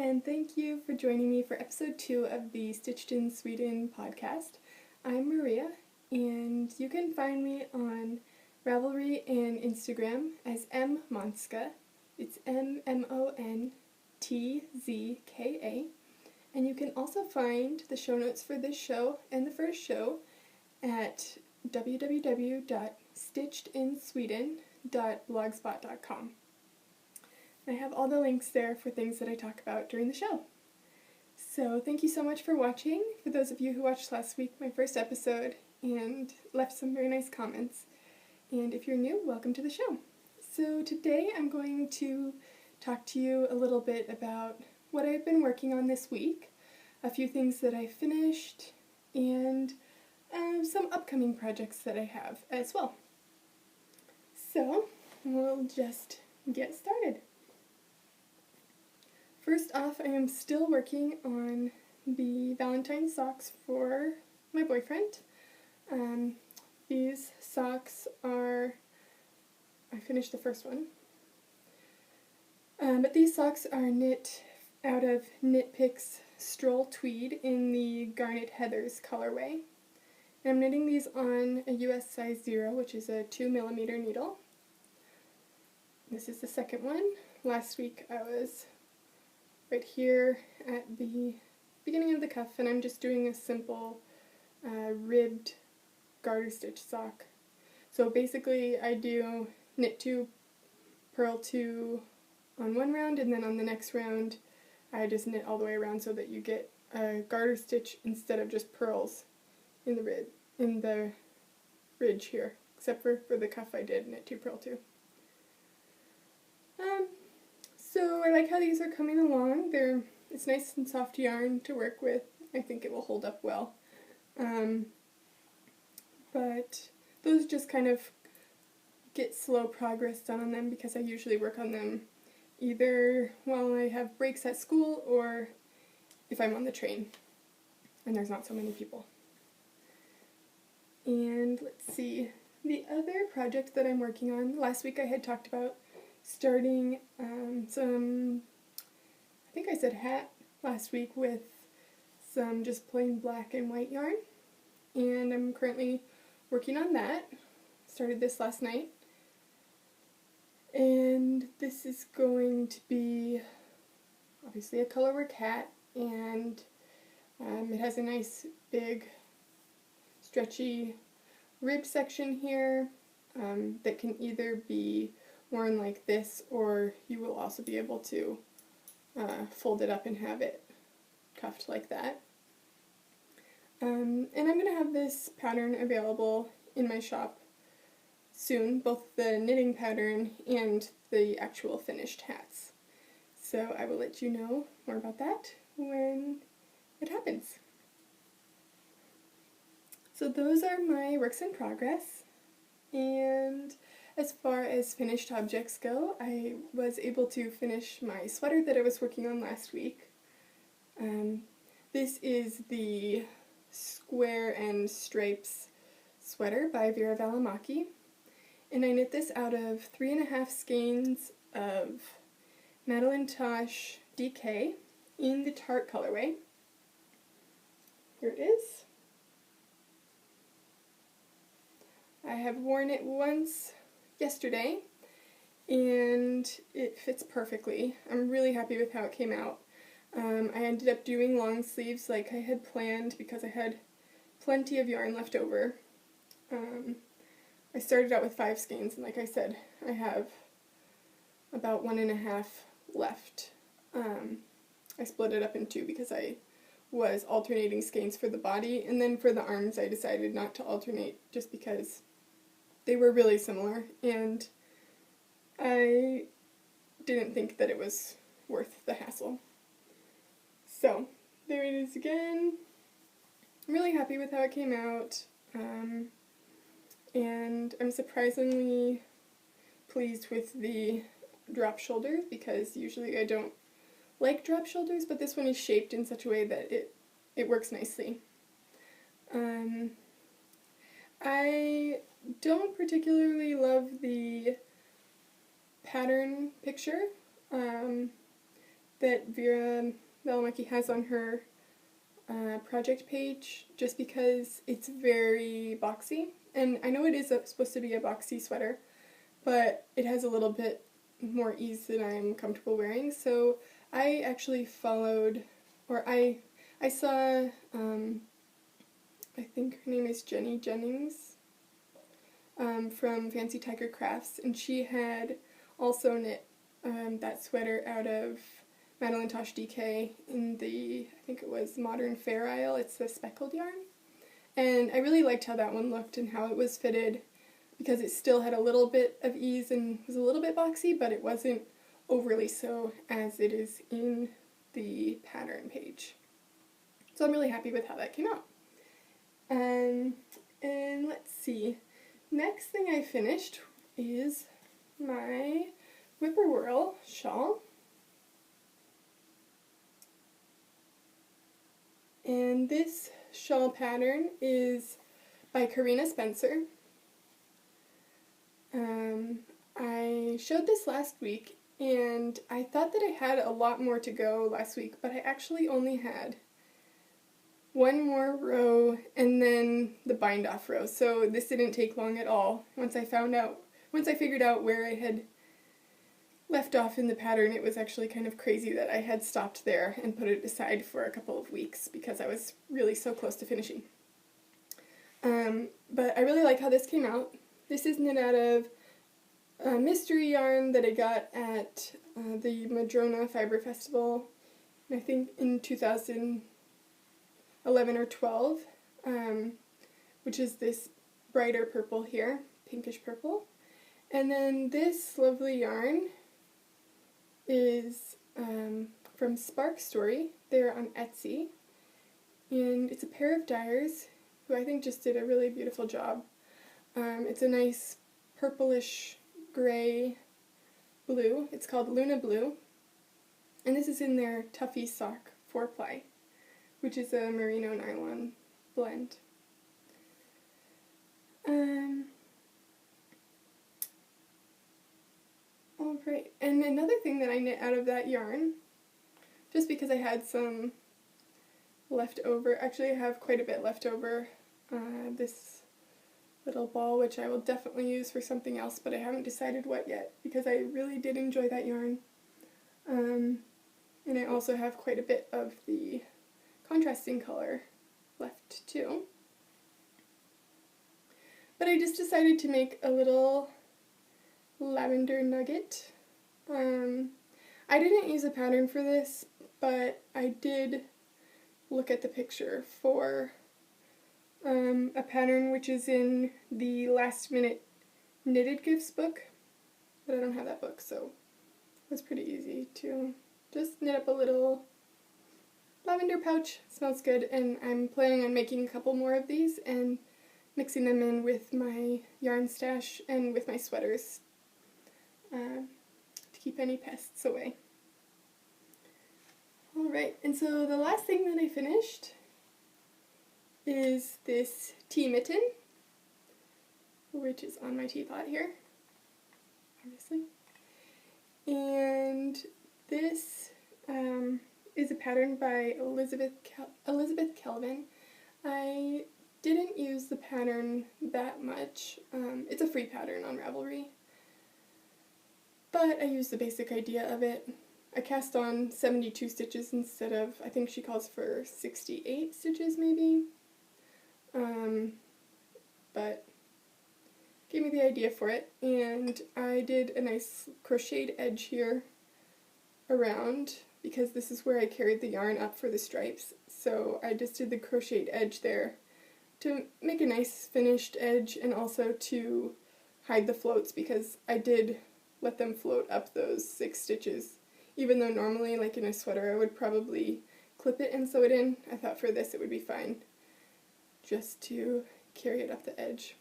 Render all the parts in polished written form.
and thank you for joining me for episode 2 of the Stitched in Sweden podcast. I'm Maria, and you can find me on Ravelry and Instagram as mmontzka. It's MMONTZKA. And you can also find the show notes for this show and the first show at www.stitchedinsweden.blogspot.com. I have all the links there for things that I talk about during the show. So thank you so much for watching. For those of you who watched last week, my first episode, and left some very nice comments. And if you're new, welcome to the show. So today I'm going to talk to you a little bit about what I've been working on this week, a few things that I finished, and some upcoming projects that I have as well. So we'll just get started. First off, I am still working on the Valentines Socks for my boyfriend. These socks are, I finished the first one, but these socks are knit out of Knit Picks Stroll Tweed in the Garnet Heathers colorway. And I'm knitting these on a US size 0, which is a 2mm needle. This is the second one. Last week I was right here at the beginning of the cuff, and I'm just doing a simple ribbed garter stitch sock. So basically I do knit 2, purl 2 on one round, and then on the next round I just knit all the way around so that you get a garter stitch instead of just purls in the ridge here, except for the cuff I did knit 2, purl 2. So I like how these are coming along. It's nice and soft yarn to work with. I think it will hold up well. But those just kind of get slow progress done on them because I usually work on them either while I have breaks at school or if I'm on the train and there's not so many people. And let's see, the other project that I'm working on, last week I had talked about starting some, I think I said hat last week, with some just plain black and white yarn, and I'm currently working on that. Started this last night, and this is going to be obviously a colorwork hat, and it has a nice big stretchy rib section here that can either be worn like this, or you will also be able to fold it up and have it cuffed like that. And I'm going to have this pattern available in my shop soon, both the knitting pattern and the actual finished hats. So I will let you know more about that when it happens. So those are my works in progress, and as far as finished objects go, I was able to finish my sweater that I was working on last week. This is the Square and Stripes sweater by Vera Valimaki, and I knit this out of 3.5 skeins of Madeline Tosh DK in the Tart colorway. Here it is. I have worn it once yesterday, and it fits perfectly. I'm really happy with how it came out. I ended up doing long sleeves like I had planned because I had plenty of yarn left over. I started out with 5 skeins, and like I said, I have about 1.5 left. I split it up in 2 because I was alternating skeins for the body, and then for the arms I decided not to alternate just because they were really similar, and I didn't think that it was worth the hassle. So, there it is again. I'm really happy with how it came out, and I'm surprisingly pleased with the drop shoulders because usually I don't like drop shoulders, but this one is shaped in such a way that it works nicely. I don't particularly love the pattern picture. that Vera Malamaki has on her project page, just because it's very boxy. And I know it is supposed to be a boxy sweater, but it has a little bit more ease than I'm comfortable wearing. So I actually followed, or I saw, I think her name is Jenny Jennings, from Fancy Tiger Crafts, and she had also knit that sweater out of Madeline Tosh DK in the, I think it was Modern Fair Isle. It's the speckled yarn. And I really liked how that one looked and how it was fitted, because it still had a little bit of ease and was a little bit boxy, but it wasn't overly so as it is in the pattern page. So I'm really happy with how that came out. And let's see. Next thing I finished is my Whippoorwill shawl. And this shawl pattern is by Karina Spencer. I showed this last week, and I thought that I had a lot more to go last week, but I actually only had one more row and then the bind off row, so this didn't take long at all. Once I figured out where I had left off in the pattern, it was actually kind of crazy that I had stopped there and put it aside for a couple of weeks because I was really so close to finishing. But I really like how this came out. This is knit out of mystery yarn that I got at the Madrona Fiber Festival, I think in 2011 or 12, which is this brighter purple here, pinkish purple. And then this lovely yarn is from Spark Story. They're on Etsy, and it's a pair of dyers who I think just did a really beautiful job. It's a nice purplish gray blue. It's called Luna Blue, and this is in their Tuffy Sock 4-ply, which is a merino nylon blend. Alright, and another thing that I knit out of that yarn, just because I had some left over, actually I have quite a bit left over, this little ball, which I will definitely use for something else, but I haven't decided what yet, because I really did enjoy that yarn. And I also have quite a bit of the contrasting color left too. But I just decided to make a little lavender nugget. I didn't use a pattern for this, but I did look at the picture for a pattern which is in the Last Minute Knitted Gifts book, but I don't have that book, so it was pretty easy to just knit up a little lavender pouch. It smells good, and I'm planning on making a couple more of these and mixing them in with my yarn stash and with my sweaters to keep any pests away. Alright, and so the last thing that I finished is this tea mitten, which is on my teapot here, obviously. And this is a pattern by Elizabeth Kelvin. I didn't use the pattern that much. It's a free pattern on Ravelry, but I used the basic idea of it. I cast on 72 stitches instead of, I think she calls for 68 stitches maybe. But gave me the idea for it, and I did a nice crocheted edge here around, because this is where I carried the yarn up for the stripes, so I just did the crocheted edge there to make a nice finished edge, and also to hide the floats, because I did let them float up those 6 stitches. Even though normally, like in a sweater, I would probably clip it and sew it in, I thought for this it would be fine just to carry it up the edge.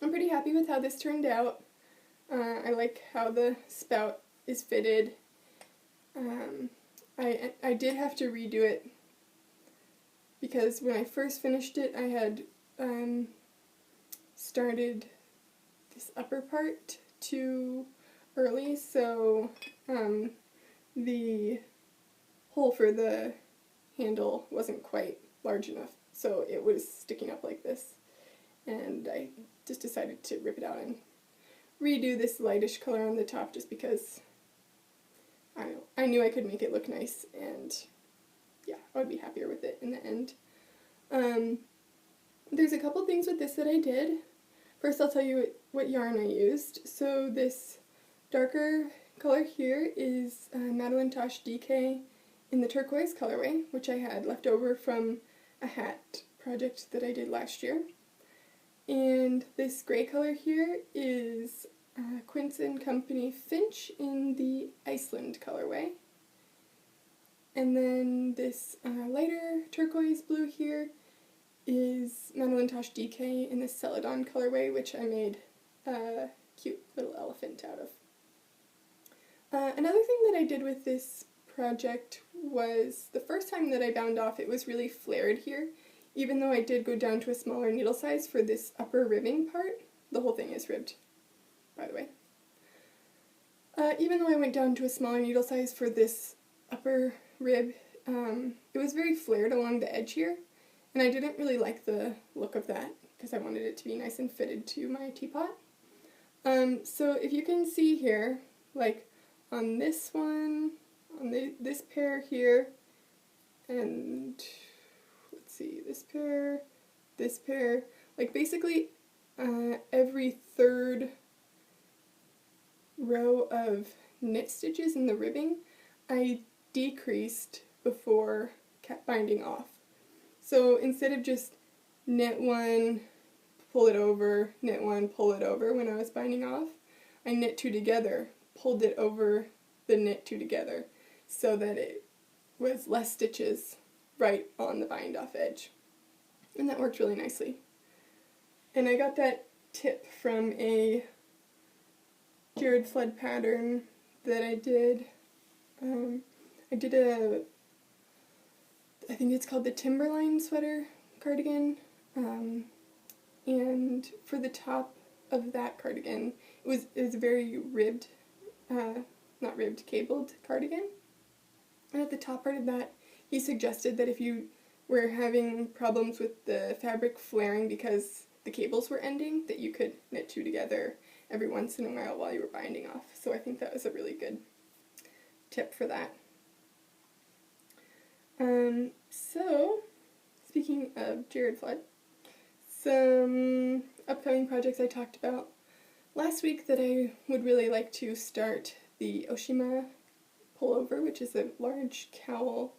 I'm pretty happy with how this turned out. I like how the spout is fitted. I did have to redo it because when I first finished it I had started this upper part too early, so the hole for the handle wasn't quite large enough, so it was sticking up like this. And I just decided to rip it out and redo this lightish color on the top just because I knew I could make it look nice, and yeah, I would be happier with it in the end. There's a couple things with this that I did. First, I'll tell you what yarn I used. So this darker color here is Madeline Tosh DK in the turquoise colorway, which I had left over from a hat project that I did last year. And this gray color here is Quince & Company Finch in the Iceland colorway. And then this lighter turquoise blue here is Madeline Tosh DK in the Celadon colorway, which I made a cute little elephant out of. Another thing that I did with this project was the first time that I bound off, it was really flared here. Even though I did go down to a smaller needle size for this upper ribbing part, the whole thing is ribbed, by the way. Even though I went down to a smaller needle size for this upper rib, it was very flared along the edge here, and I didn't really like the look of that because I wanted it to be nice and fitted to my teapot. So if you can see here, like on this one, on this pair here, and let's see, this pair, like basically every third row of knit stitches in the ribbing, I decreased before binding off. So instead of just knit one, pull it over, knit one, pull it over when I was binding off, I knit two together, pulled it over the knit two together, so that it was less stitches right on the bind off edge. And that worked really nicely. And I got that tip from a Jared Flood pattern that I did. I did I think it's called the Timberline sweater cardigan, and for the top of that cardigan, it was a very ribbed, not ribbed, cabled cardigan. And at the top part of that, he suggested that if you were having problems with the fabric flaring because the cables were ending, that you could knit two together every once in a while you were binding off. So I think that was a really good tip for that. So, speaking of Jared Flood, some upcoming projects I talked about last week that I would really like to start: the Oshima pullover, which is a large cowl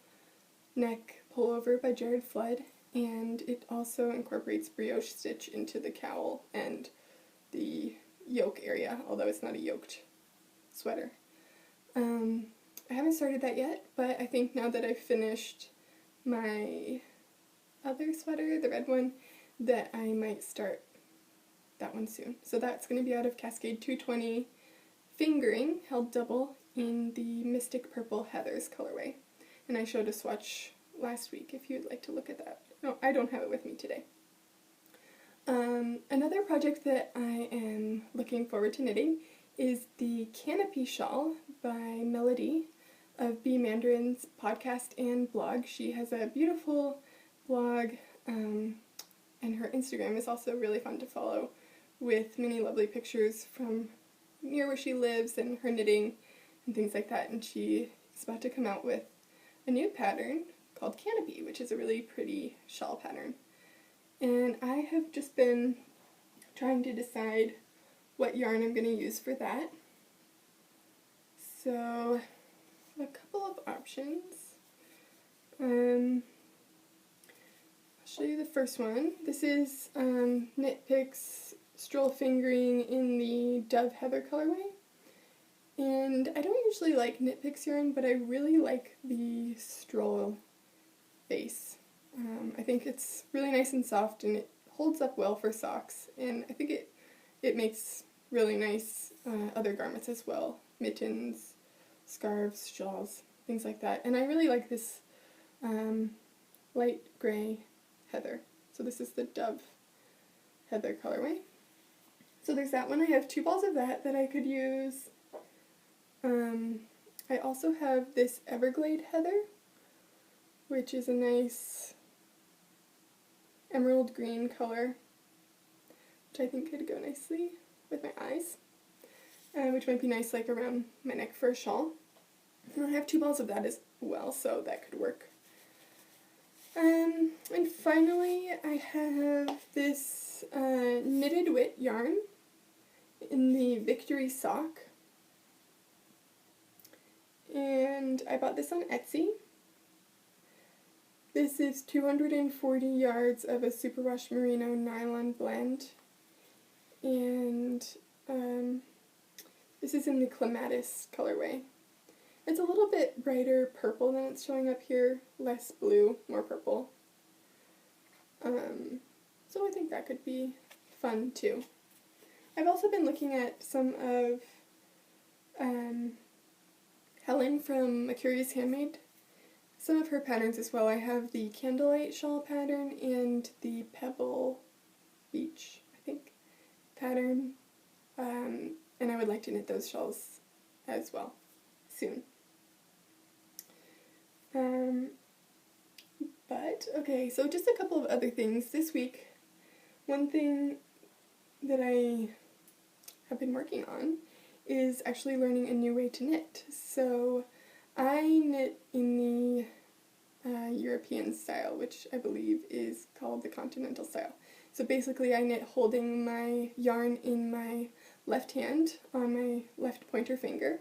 neck pullover by Jared Flood, and it also incorporates brioche stitch into the cowl and the yoke area, although it's not a yoked sweater. I haven't started that yet, but I think now that I've finished my other sweater, the red one, that I might start that one soon. So that's going to be out of Cascade 220 fingering, held double in the Mystic Purple Heathers colorway. And I showed a swatch last week if you'd like to look at that. No, I don't have it with me today. Another project that I am looking forward to knitting is the Canopy shawl by Melody of B. Mandarin's podcast and blog. She has a beautiful blog, and her Instagram is also really fun to follow, with many lovely pictures from near where she lives and her knitting and things like that. And she is about to come out with a new pattern called Canopy, which is a really pretty shawl pattern. And I have just been trying to decide what yarn I'm going to use for that. So, a couple of options. I'll show you the first one. This is Knit Picks Stroll Fingering in the Dove Heather colorway. And I don't usually like Knit Picks yarn, but I really like the Stroll base. I think it's really nice and soft, and it holds up well for socks, and I think it makes really nice other garments as well. Mittens, scarves, shawls, things like that. And I really like this light gray heather. So this is the Dove Heather colorway. So there's that one. I have 2 balls of that I could use. I also have this Everglade heather, which is a nice emerald green color, which I think could go nicely with my eyes, which might be nice like around my neck for a shawl. And I have 2 balls of that as well, so that could work. And finally, I have this knitted wit yarn in the Victory Sock, and I bought this on Etsy. This is 240 yards of a superwash merino nylon blend, and this is in the Clematis colorway. It's a little bit brighter purple than it's showing up here, less blue, more purple. So I think that could be fun too. I've also been looking at some of Helen from A Curious Handmade, some of her patterns as well. I have the Candlelight Shawl pattern and the Pebble Beach, I think, pattern, and I would like to knit those shawls as well soon. Okay, so just a couple of other things this week. One thing that I have been working on is actually learning a new way to knit. So I knit in the European style, which I believe is called the Continental style. So basically I knit holding my yarn in my left hand on my left pointer finger,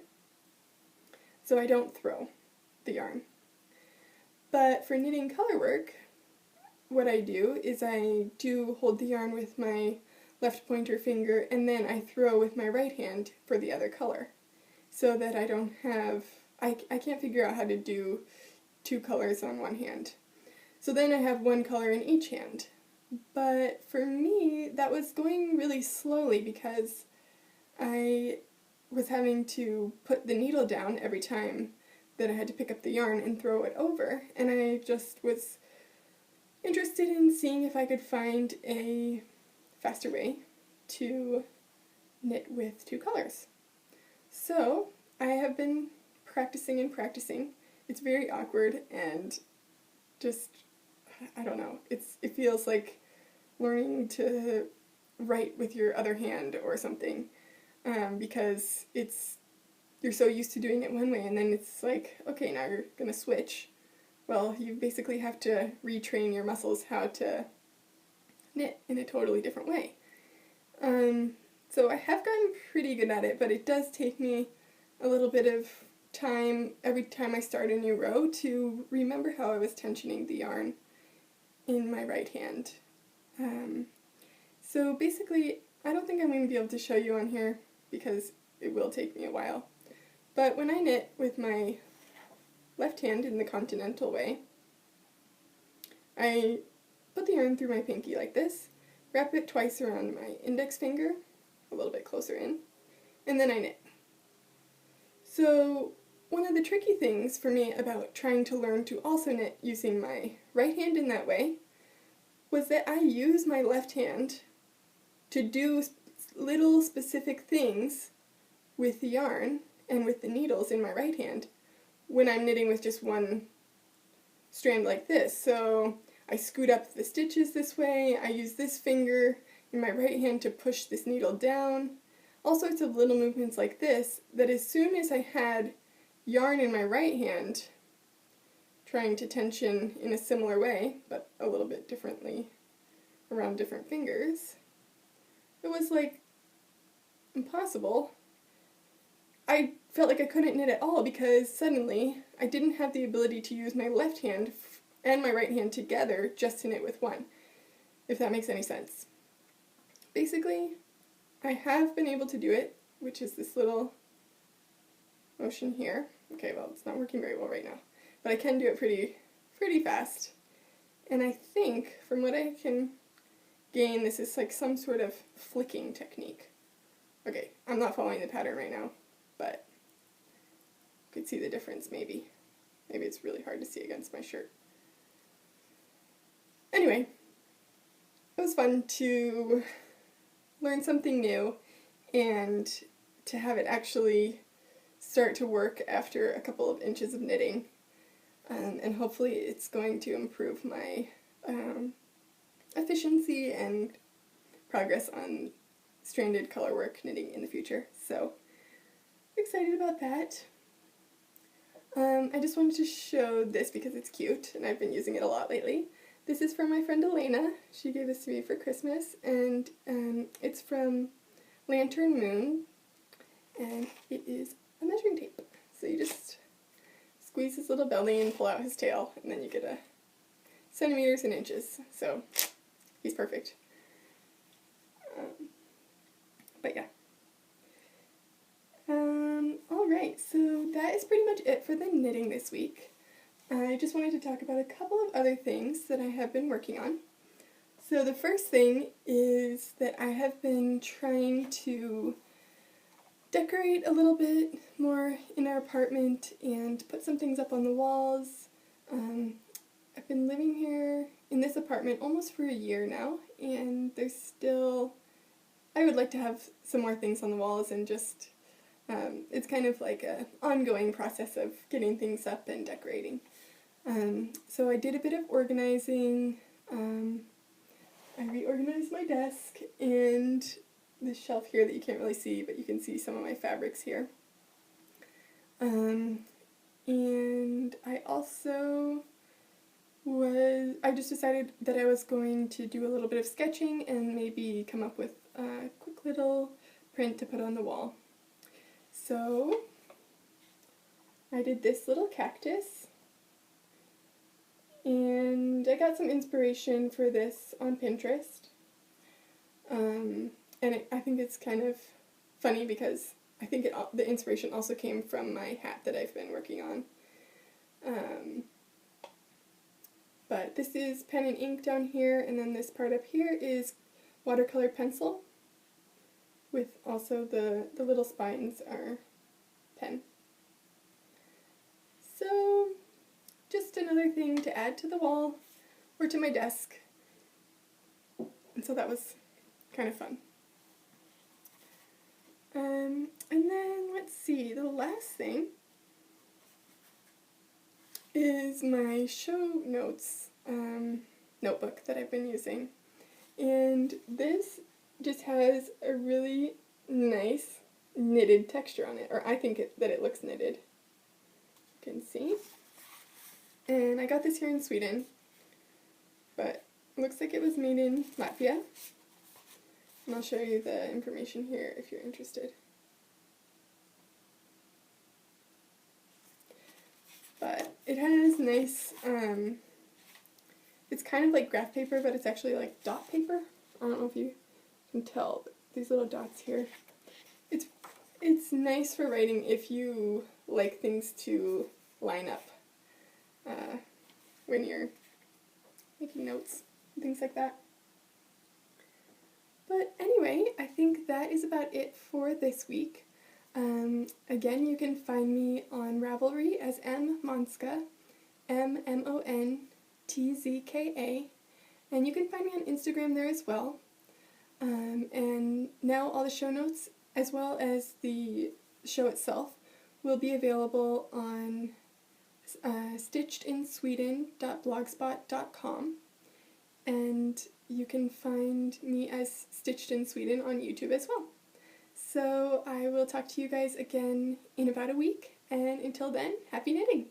so I don't throw the yarn. But for knitting color work, what I do is I do hold the yarn with my left pointer finger, and then I throw with my right hand for the other color, so that I don't have, I can't figure out how to do 2 colors on one hand. So then I have 1 color in each hand. But for me, that was going really slowly because I was having to put the needle down every time that I had to pick up the yarn and throw it over, and I just was interested in seeing if I could find a faster way to knit with 2 colors. So I have been practicing and practicing. It's very awkward and just, I don't know, it feels like learning to write with your other hand or something, because you're so used to doing it one way, and then it's like, okay, now you're gonna switch. Well, you basically have to retrain your muscles how to knit in a totally different way. So I have gotten pretty good at it, but it does take me a little bit of time every time I start a new row to remember how I was tensioning the yarn in my right hand. So basically, I don't think I'm going to be able to show you on here because it will take me a while. But when I knit with my left hand in the Continental way, I put the yarn through my pinky like this, wrap it twice around my index finger, a little bit closer in, and then I knit. So one of the tricky things for me about trying to learn to also knit using my right hand in that way was that I use my left hand to do little specific things with the yarn and with the needles in my right hand when I'm knitting with just one strand like this. So I scoot up the stitches this way, I use this finger in my right hand to push this needle down, all sorts of little movements like this, that as soon as I had yarn in my right hand, trying to tension in a similar way, but a little bit differently around different fingers, it was like impossible. I felt like I couldn't knit at all because suddenly I didn't have the ability to use my left hand and my right hand together just to knit with one, if that makes any sense. Basically, I have been able to do it, which is this little motion here. Okay, well, it's not working very well right now, but I can do it pretty fast. And I think, from what I can gain, this is like some sort of flicking technique. Okay, I'm not following the pattern right now, but you could see the difference maybe. Maybe it's really hard to see against my shirt. Anyway, it was fun to learn something new and to have it actually start to work after a couple of inches of knitting. and hopefully it's going to improve my efficiency and progress on stranded colorwork knitting in the future. So excited about that. I just wanted to show this because it's cute and I've been using it a lot lately. This is from my friend Elena. She gave this to me for Christmas, and it's from Lantern Moon, and it is a measuring tape. So you just squeeze his little belly and pull out his tail, and then you get a centimeters and inches. So he's perfect. But yeah. Alright, so that is pretty much it for the knitting this week. I just wanted to talk about a couple of other things that I have been working on. So the first thing is that I have been trying to decorate a little bit more in our apartment and put some things up on the walls. I've been living here in this apartment almost for a year now, and there's still, I would like to have some more things on the walls, and just, it's kind of like an ongoing process of getting things up and decorating. So I did a bit of organizing. I reorganized my desk and this shelf here that you can't really see, but you can see some of my fabrics here. And I also I just decided that I was going to do a little bit of sketching and maybe come up with a quick little print to put on the wall. So I did this little cactus, and I got some inspiration for this on Pinterest. I think it's kind of funny because I think the inspiration also came from my hat that I've been working on. But this is pen and ink down here, and then this part up here is watercolor pencil, with also the little spines are pen. So just another thing to add to the wall or to my desk. And so that was kind of fun. And then let's see, the last thing is my show notes notebook that I've been using. And this just has a really nice knitted texture on it, or I think that it looks knitted. You can see. And I got this here in Sweden, but it looks like it was made in Latvia. And I'll show you the information here if you're interested. But it has nice, it's kind of like graph paper, but it's actually like dot paper. I don't know if you can tell, but these little dots here. It's nice for writing if you like things to line up when you're making notes and things like that. But anyway, I think that is about it for this week. Again, you can find me on Ravelry as M Monska, MMONTZKA, and you can find me on Instagram there as well. And now all the show notes, as well as the show itself, will be available on stitchedinsweden.blogspot.com, and you can find me as Stitched in Sweden on YouTube as well. So I will talk to you guys again in about a week, and until then, happy knitting!